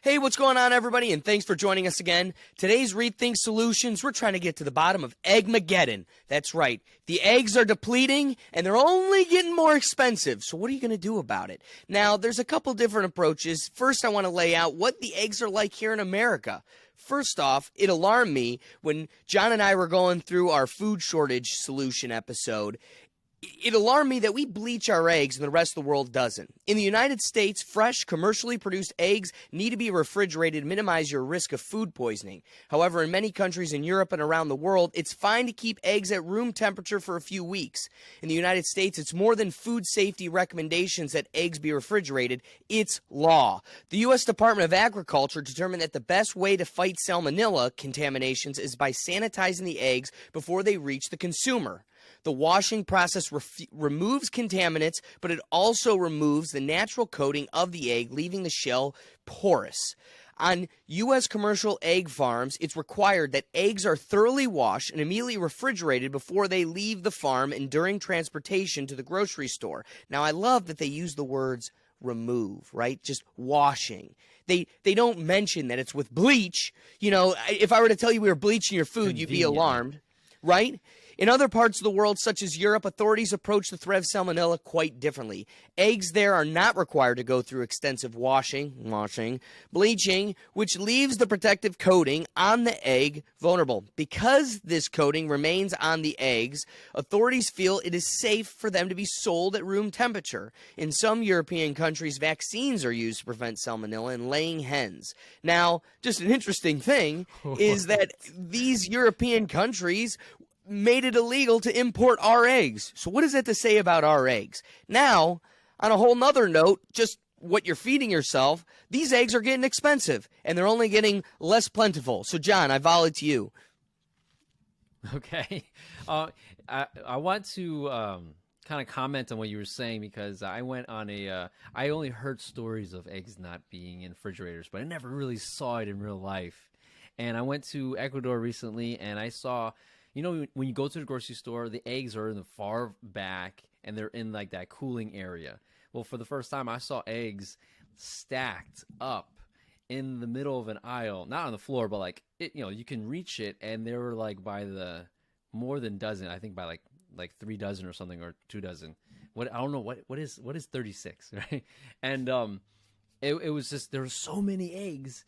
Hey, what's going on, everybody? And thanks for joining us again. Today's Rethink Solutions, we're trying to get to the bottom of Eggmageddon. That's right. The eggs are depleting, and they're only getting more expensive. So what are you going to do about it? Now, there's a couple different approaches. First, I want to lay out what the eggs are like here in America. First off, it alarmed me when John and I were going through our food shortage solution episode. It alarmed me that we bleach our eggs and the rest of the world doesn't. In the United States, fresh, commercially produced eggs need to be refrigerated to minimize your risk of food poisoning. However, in many countries in Europe and around the world, it's fine to keep eggs at room temperature for a few weeks. In the United States, it's more than food safety recommendations that eggs be refrigerated. It's law. The U.S. Department of Agriculture determined that the best way to fight salmonella contaminations is by sanitizing the eggs before they reach the consumer. The washing process removes contaminants, but it also removes the natural coating of the egg, leaving the shell porous. On U.S. commercial egg farms, it's required that eggs are thoroughly washed and immediately refrigerated before they leave the farm and during transportation to the grocery store. Now, I love that they use the words remove, right? Just washing. They don't mention that it's with bleach. You know, if I were to tell you we were bleaching your food, you'd be alarmed, right? In other parts of the world, such as Europe, authorities approach the threat of salmonella quite differently. Eggs there are not required to go through extensive washing, bleaching, which leaves the protective coating on the egg vulnerable. Because this coating remains on the eggs, authorities feel it is safe for them to be sold at room temperature. In some European countries, vaccines are used to prevent salmonella in laying hens. Now, just an interesting thing is that these European countries made it illegal to import our eggs. So what does that to say about our eggs? Now, on a whole nother note, just what you're feeding yourself, these eggs are getting expensive, and they're only getting less plentiful. So, John, I volley to you. Okay. I want to kind of comment on what you were saying because I went on I only heard stories of eggs not being in refrigerators, but I never really saw it in real life. And I went to Ecuador recently, and I saw, you know, when you go to the grocery store, the eggs are in the far back and they're in like that cooling area. Well, for the first time, I saw eggs stacked up in the middle of an aisle, not on the floor, but like it, you know, you can reach it, and they were like by the more than dozen, I think by like 3 dozen or something, or 2 dozen. What, I don't know what is 36, right? And it was just, there were so many eggs,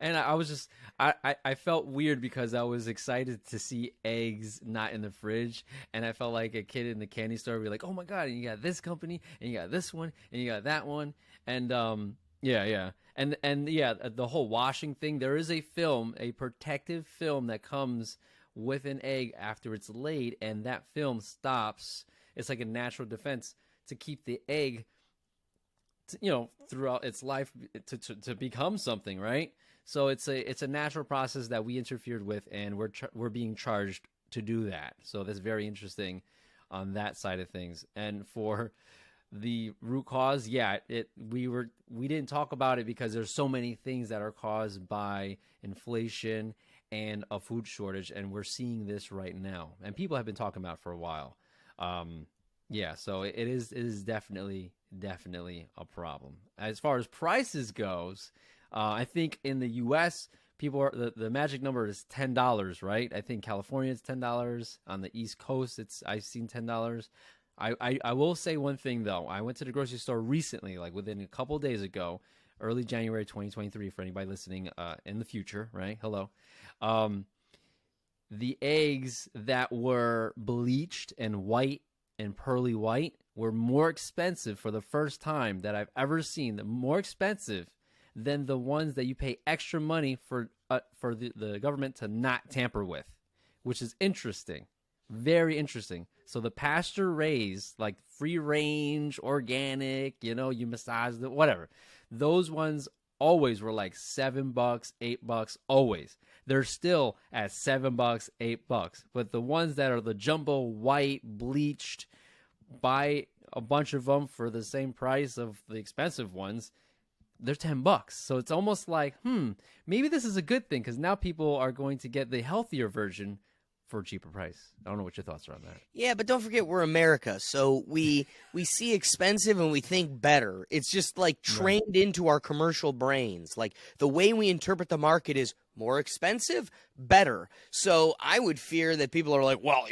and I was just, I felt weird because I was excited to see eggs not in the fridge, and I felt like a kid in the candy store be like, oh my god, and you got this company, and you got this one, and you got that one, and yeah, and yeah, the whole washing thing. There is a film, a protective film that comes with an egg after it's laid, and that film stops. It's like a natural defense to keep the egg, you know, throughout its life to become something, right? So it's a natural process that we interfered with, and we're being charged to do that. So that's very interesting on that side of things. And for the root cause, yeah, we didn't talk about it because there's so many things that are caused by inflation and a food shortage, and we're seeing this right now, and people have been talking about it for a while. Yeah, so it is definitely a problem. As far as prices goes, I think in the U.S., people are the magic number is $10, right? I think California is $10. On the East Coast, I've seen $10. I will say one thing though. I went to the grocery store recently, like within a couple of days ago, early January 2023. For anybody listening in the future, right? Hello. The eggs that were bleached and white and pearly white were more expensive for the first time that I've ever seen. More expensive than the ones that you pay extra money for the government to not tamper with, which is interesting, very interesting. So the pasture raised, like free range, organic, you know, you massage the whatever, those ones always were like $7, $8, always. They're still at $7, $8. But the ones that are the jumbo white bleached, buy a bunch of them for the same price of the expensive ones, they're $10. So it's almost like, maybe this is a good thing, because now people are going to get the healthier version for a cheaper price. I don't know what your thoughts are on that. Yeah, but don't forget we're America, so we see expensive and we think better. It's just like Right. trained into our commercial brains. Like the way we interpret the market is more expensive, better. So I would fear that people are like, well,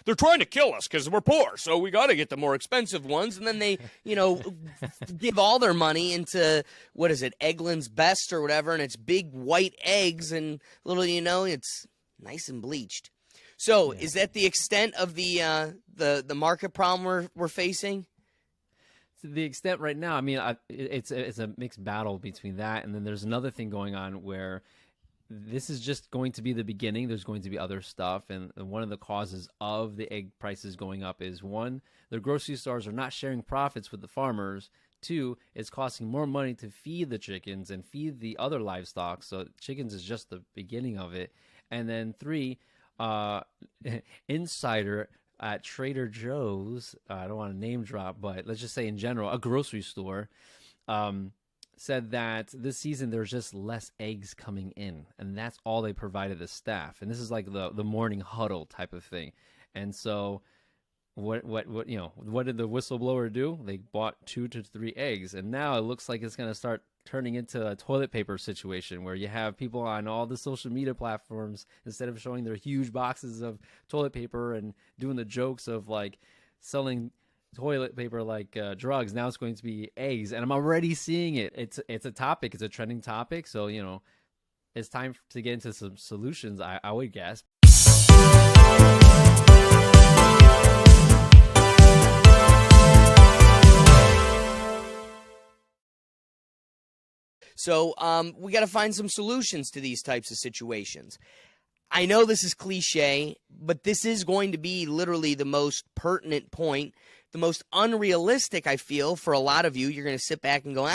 they're trying to kill us because we're poor, so we got to get the more expensive ones, and then they, give all their money into what is it, Eggland's Best or whatever, and it's big white eggs, and little it's nice and bleached. So, is that the extent of the market problem we're facing? To the extent right now, I mean, it's a mixed battle between that, and then there's another thing going on where this is just going to be the beginning. There's going to be other stuff, and one of the causes of the egg prices going up is, one, the grocery stores are not sharing profits with the farmers. Two, it's costing more money to feed the chickens and feed the other livestock. So chickens is just the beginning of it. And then three, insider at Trader Joe's, I don't want to name drop, but let's just say in general, a grocery store, said that this season there's just less eggs coming in, and that's all they provided the staff. And this is like the morning huddle type of thing. And so what did the whistleblower do? They bought 2 to 3 eggs, and now it looks like it's going to start turning into a toilet paper situation where you have people on all the social media platforms, instead of showing their huge boxes of toilet paper and doing the jokes of like selling toilet paper like drugs, now it's going to be eggs. And I'm already seeing it. It's a topic. It's a trending topic. So, it's time to get into some solutions, I would guess. So we got to find some solutions to these types of situations. I know this is cliche, but this is going to be literally the most pertinent point, the most unrealistic, I feel, for a lot of you. You're going to sit back and go,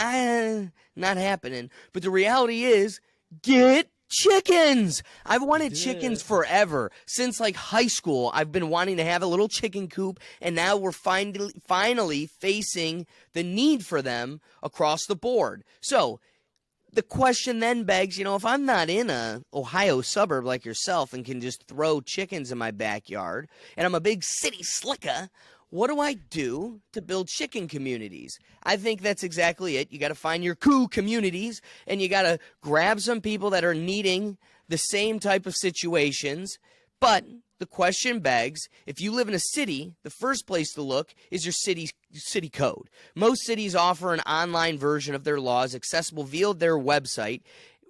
not happening. But the reality is, get chickens. I've wanted chickens forever. Since like high school, I've been wanting to have a little chicken coop, and now we're finally facing the need for them across the board. So the question then begs, if I'm not in a Ohio suburb like yourself and can just throw chickens in my backyard, and I'm a big city slicker, what do I do to build chicken communities? I think that's exactly it. You got to find your communities, and you got to grab some people that are needing the same type of situations. But the question begs, if you live in a city, the first place to look is your city code. Most cities offer an online version of their laws accessible via their website.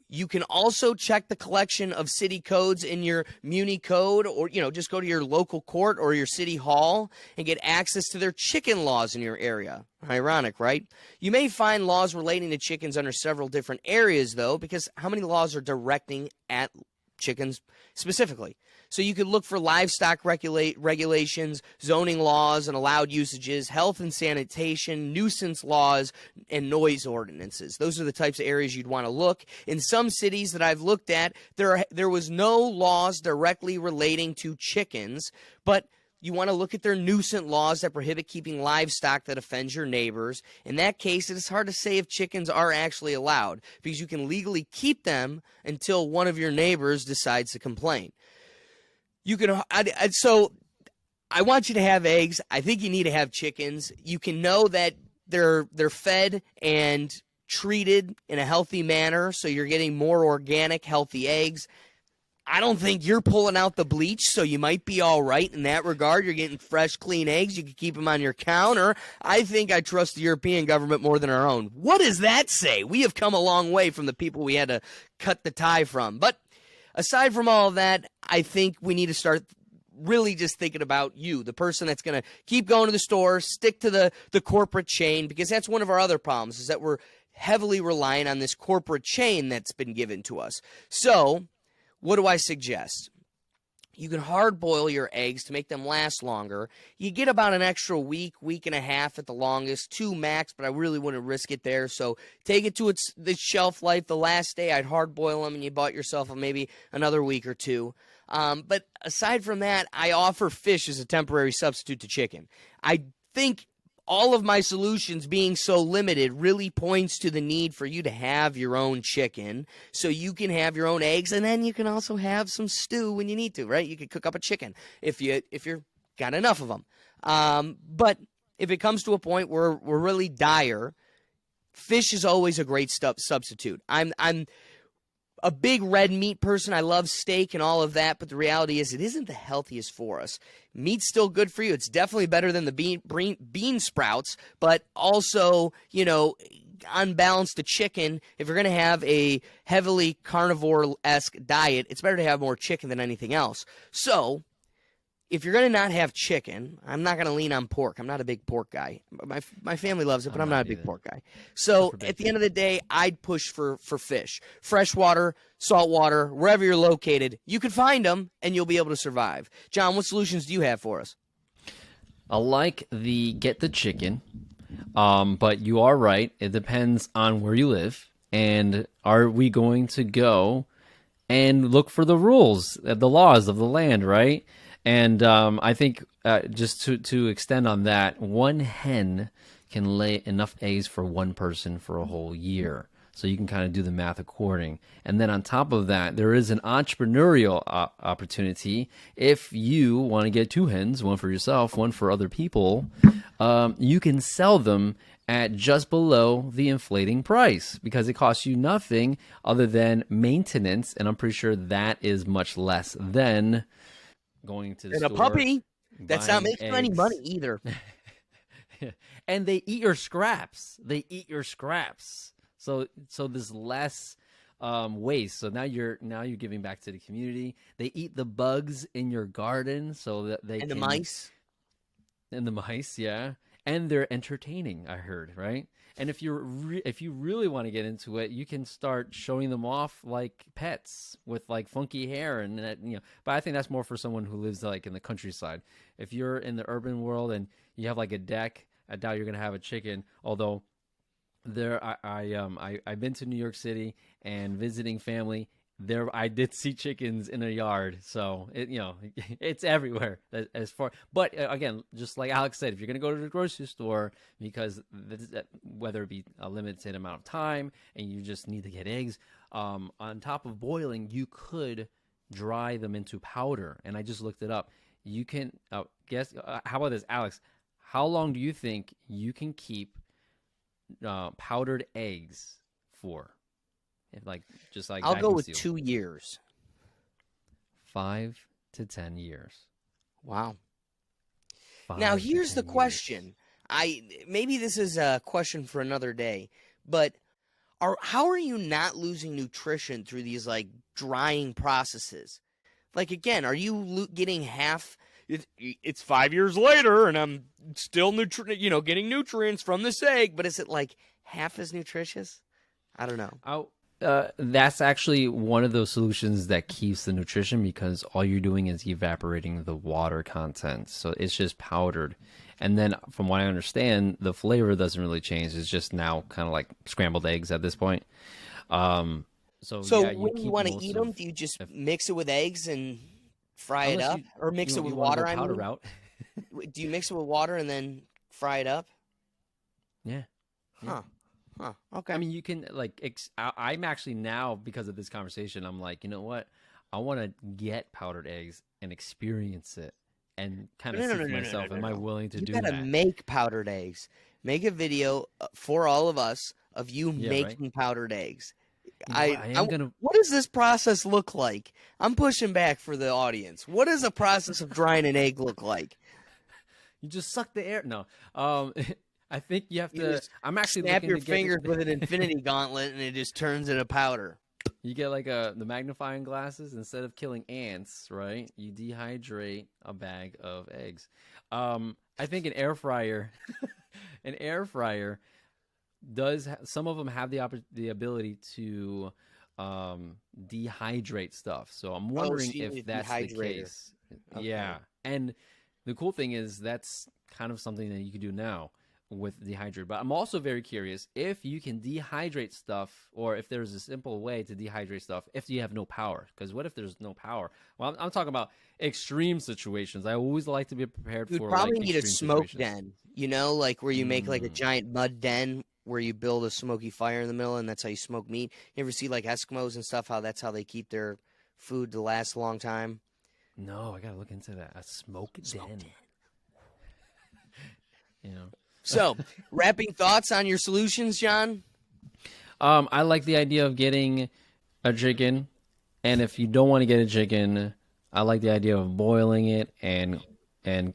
You can also check the collection of city codes in your Muni code, or just go to your local court or your city hall and get access to their chicken laws in your area. Ironic, right? You may find laws relating to chickens under several different areas, though, because how many laws are directing at chickens specifically? So you could look for livestock regulations, zoning laws and allowed usages, health and sanitation, nuisance laws, and noise ordinances. Those are the types of areas you'd want to look. In some cities that I've looked at, there was no laws directly relating to chickens, but you want to look at their nuisance laws that prohibit keeping livestock that offends your neighbors. In that case, it is hard to say if chickens are actually allowed, because you can legally keep them until one of your neighbors decides to complain. So I want you to have eggs. I think you need to have chickens. You can know that they're fed and treated in a healthy manner, so you're getting more organic, healthy eggs. I don't think you're pulling out the bleach, so you might be all right in that regard. You're getting fresh, clean eggs. You can keep them on your counter. I think I trust the European government more than our own. What does that say? We have come a long way from the people we had to cut the tie from. But aside from all of that, I think we need to start really just thinking about you, the person that's going to keep going to the store, stick to the corporate chain, because that's one of our other problems, is that we're heavily reliant on this corporate chain that's been given to us. So what do I suggest? You can hard boil your eggs to make them last longer. You get about an extra week and a half at the longest, 2 max, but I really wouldn't risk it there. So take it to its shelf life. The last day I'd hard boil them, and you bought yourself maybe another week or 2. But aside from that, I offer fish as a temporary substitute to chicken. I think all of my solutions being so limited really points to the need for you to have your own chicken so you can have your own eggs, and then you can also have some stew when you need to, right? You could cook up a chicken if you're got enough of them. But if it comes to a point where we're really dire, fish is always a great substitute. I'm a big red meat person. I love steak and all of that, but the reality is it isn't the healthiest for us. Meat's still good for you. It's definitely better than the bean sprouts, but also, unbalanced to chicken. If you're going to have a heavily carnivore-esque diet, it's better to have more chicken than anything else. So if you're going to not have chicken, I'm not going to lean on pork. I'm not a big pork guy. My family loves it, but I'm not a big pork guy. So at the end of the day, I'd push for fish. Freshwater, saltwater, wherever you're located, you can find them, and you'll be able to survive. John, what solutions do you have for us? I like the get the chicken, but you are right. It depends on where you live, and are we going to go and look for the rules, the laws of the land, right? And I think just to extend on that, one hen can lay enough eggs for one person for a whole year. So you can kind of do the math according. And then on top of that, there is an entrepreneurial opportunity. If you want to get 2 hens, one for yourself, one for other people, you can sell them at just below the inflating price because it costs you nothing other than maintenance. And I'm pretty sure that is much less than going to the and store. A puppy that's not making any money either. And they eat your scraps. So there's less waste. So now you're giving back to the community. They eat the bugs in your garden so that they the mice. And the mice, yeah. And they're entertaining, I heard, right? And if you really want to get into it, you can start showing them off like pets with like funky hair and that, But I think that's more for someone who lives like in the countryside. If you're in the urban world and you have like a deck, I doubt you're gonna have a chicken. Although I've been to New York City and visiting family. There, I did see chickens in a yard, so it's everywhere as far. But again, just like Alex said, if you're gonna go to the grocery store because whether it be a limited amount of time and you just need to get eggs, on top of boiling, you could dry them into powder. And I just looked it up. You can guess. How about this, Alex? How long do you think you can keep powdered eggs for? I'll go with 2 years. 5 to 10 years. Wow. Now here's the question. Maybe this is a question for another day, but how are you not losing nutrition through these like drying processes? Like again, are you getting half? It's 5 years later, and I'm still getting nutrients from this egg, but is it like half as nutritious? I don't know. That's actually one of those solutions that keeps the nutrition because all you're doing is evaporating the water content. So it's just powdered. And then from what I understand, the flavor doesn't really change. It's just now kind of like scrambled eggs at this point. So yeah, when you want to eat them, do you just mix it with eggs and fry it up? Or mix it with water? Powder route. Do you mix it with water and then fry it up? Yeah. Huh. Okay. I mean, you can I'm actually now, because of this conversation, I'm like, you know what? I want to get powdered eggs and experience it and kind of see for myself. Am I willing to do that? You gotta make powdered eggs. Make a video for all of us of you making powdered eggs. What does this process look like? I'm pushing back for the audience. What does a process of drying an egg look like? You just suck the air. No. I think you have to. I'm actually snap your fingers with an infinity gauntlet, and it just turns into powder. You get like the magnifying glasses. Instead of killing ants, right? You dehydrate a bag of eggs. I think an air fryer, does. Some of them have the ability to dehydrate stuff. So I'm wondering if that's the case. Okay. Yeah, and the cool thing is that's kind of something that you can do now. with dehydrate. But I'm also very curious if you can dehydrate stuff, or if there's a simple way to dehydrate stuff if you have no power. Because what if there's no power? Well, I'm talking about extreme situations. I always like to be prepared You'd for like probably need a extreme smoke situations. den, like where you make like a Mm. giant mud den where you build a smoky fire in the middle and that's how you smoke meat. You ever see like Eskimos and stuff, how that's how they keep their food to last a long time? No, I gotta look into that. A smoke Smoke den. den. You know. So, wrapping thoughts on your solutions, John? I like the idea of getting a chicken, and if you don't want to get a chicken, I like the idea of boiling it and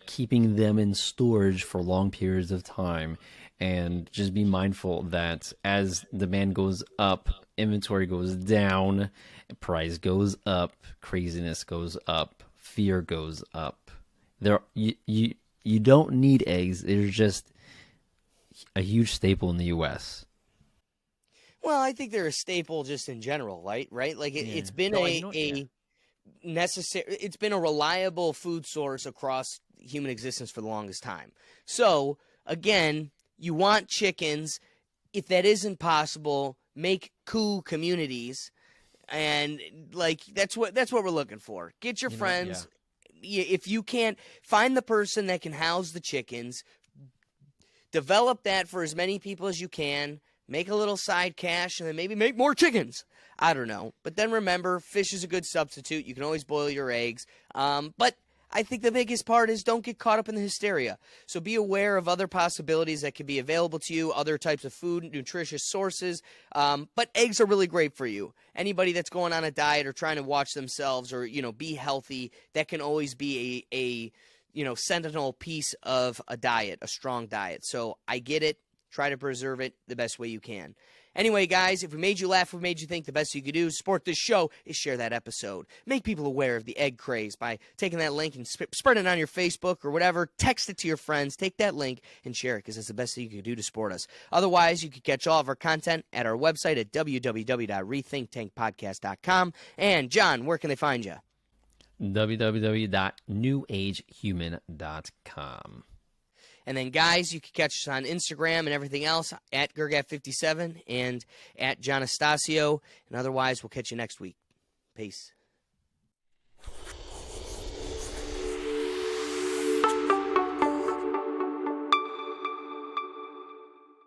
keeping them in storage for long periods of time, and just be mindful that as demand goes up, inventory goes down, price goes up, craziness goes up, fear goes up. You don't need eggs. They're just a huge staple in the U.S. Well, I think they're a staple just in general, right? Right? Like Yeah. it's been No, you know, yeah. a necessary, it's been a reliable food source across human existence for the longest time. So, again, you want chickens. If that isn't possible, make cool communities, and like that's what we're looking for. Get your You know what? Yeah. friends. If you can't find the person that can house the chickens, develop that for as many people as you can. Make a little side cash and then maybe make more chickens. I don't know. But then remember, fish is a good substitute. You can always boil your eggs. But I think the biggest part is don't get caught up in the hysteria. So be aware of other possibilities that could be available to you, other types of food, nutritious sources. But eggs are really great for you. Anybody that's going on a diet or trying to watch themselves or, be healthy, that can always be a sentinel piece of a diet, a strong diet. So I get it. Try to preserve it the best way you can. Anyway, guys, if we made you laugh, if we made you think, the best you could do to support this show is share that episode. Make people aware of the egg craze by taking that link and spread it on your Facebook or whatever. Text it to your friends. Take that link and share it because it's the best thing you can do to support us. Otherwise, you can catch all of our content at our website at www.rethinktankpodcast.com. And, John, where can they find you? www.newagehuman.com. And then, guys, you can catch us on Instagram and everything else at Grgat57 and at Jon Astacio. And otherwise, we'll catch you next week. Peace.